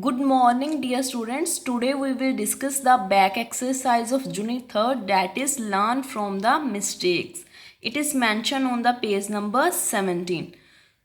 Good morning, dear students. Today we will discuss the back exercise of Unit 3rd, that is learn from the mistakes. It is mentioned on the page number 17.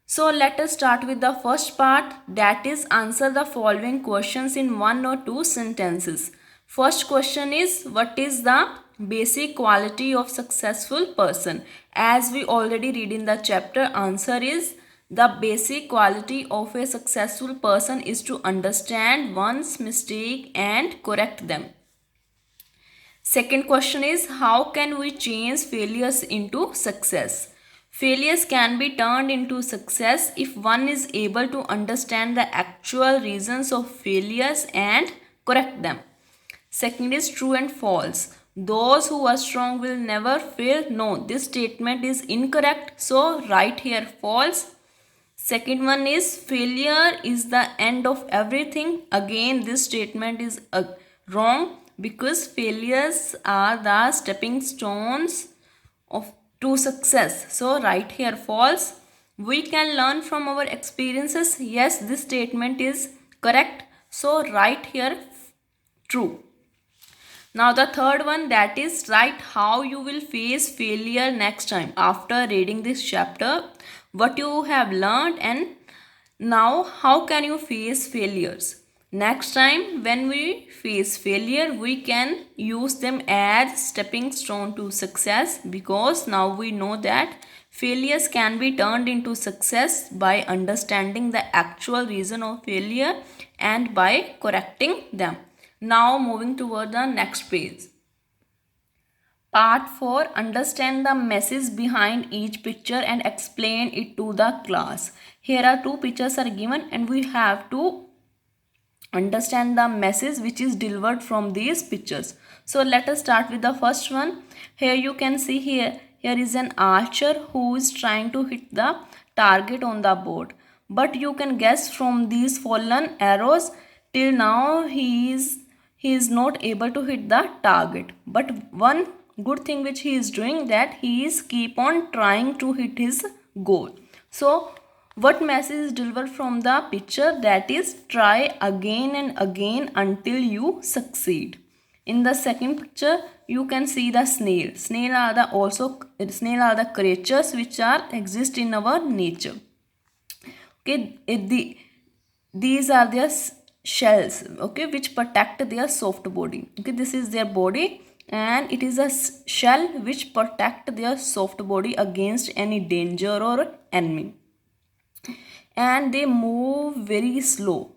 So let us start with the first part, that is answer the following questions in one or two sentences. First question is, what is the basic quality of successful person? As we already read in the chapter, answer is the basic quality of a successful person is to understand one's mistake and correct them. Second question is, how can we change failures into success? Failures can be turned into success if one is able to understand the actual reasons of failures and correct them. Second is true and false. Those who are strong will never fail. No, this statement is incorrect. So write here false. Second one is failure is the end of everything. Again, this statement is wrong because failures are the stepping stones of to success. So write here false. We can learn from our experiences. Yes, this statement is correct. So write here true. Now the third one, that is write how you will face failure next time. After reading this chapter, what you have learned and now how can you face failures. Next time when we face failure, we can use them as stepping stone to success, because now we know that failures can be turned into success by understanding the actual reason of failure and by correcting them. Now moving toward the next page. Part 4, understand the message behind each picture and explain it to the class. Here are two pictures are given and we have to understand the message which is delivered from these pictures. So let us start with the first one. Here you can see here is an archer who is trying to hit the target on the board. But you can guess from these fallen arrows, till now he is not able to hit the target. But one good thing which he is doing, that he is keep on trying to hit his goal. So what message is delivered from the picture? That is, try again and again until you succeed. In the second picture, you can see the snail. Snail are the creatures which are exist in our nature. Okay, these are their shells, okay, which protect their soft body. Okay, this is their body and it is a shell which protect their soft body against any danger or enemy. And they move very slow.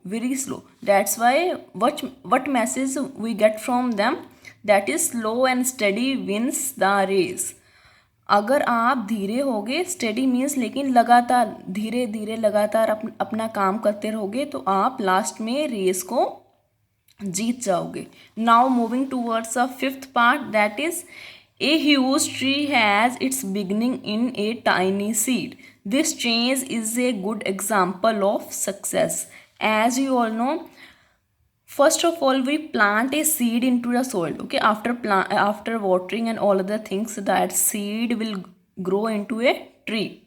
That's why what message we get from them, that is slow and steady wins the race. अगर आप धीरे होगे, steady means लेकिन लगातार धीरे धीरे लगातार अपना काम करते रहोगे तो आप लास्ट में रेस को जीत जाओगे. Now moving towards a fifth part, that is a huge tree has its beginning in a tiny seed. This change is a good example of success. As you all know, first of all we plant a seed into the soil. Okay, after watering and all other things, that seed will grow into a tree.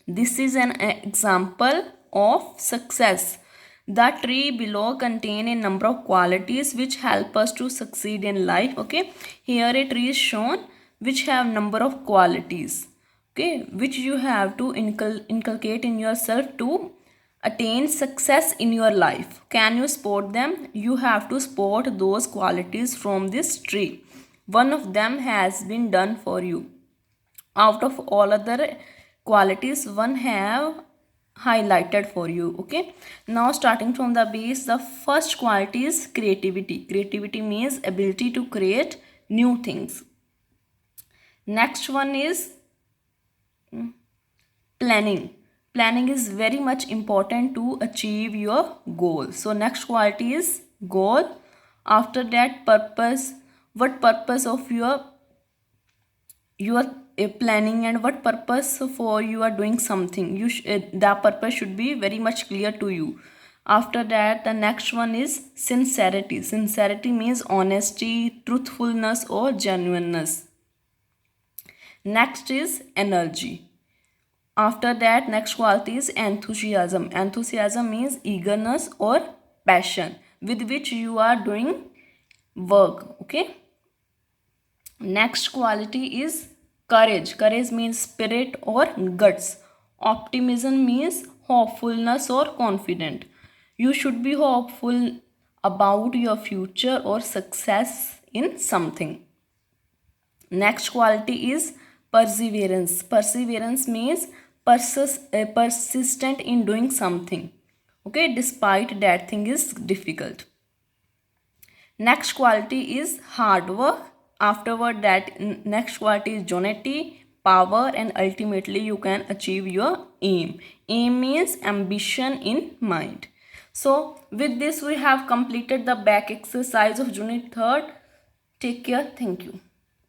This is an example of success. The tree below contain a number of qualities which help us to succeed in life. Okay, here a tree is shown which have number of qualities, okay, which you have to inculcate in yourself to attain success in your life. Can you spot them? You have to spot those qualities from this tree. One of them has been done for you. Out of all other qualities, one have highlighted for you. Okay, now starting from the base, the first quality is creativity means ability to create new things. Next one is planning is very much important to achieve your goal. So next quality is goal. After that, purpose. What purpose of your planning and what purpose for you are doing something, the purpose should be very much clear to you. After that, the next one is sincerity means honesty, truthfulness or genuineness. Next is energy. After that, next quality is enthusiasm means eagerness or passion with which you are doing work. Okay. Next quality is courage. Courage means spirit or guts. Optimism means hopefulness or confident. You should be hopeful about your future or success in something. Next quality is perseverance. Perseverance means persistent in doing something. Okay, despite that thing is difficult. Next quality is hard work. Afterward, that next quality is unity, power, and ultimately you can achieve your aim. Aim means ambition in mind. So with this we have completed the back exercise of unit 3rd. Take care. Thank you.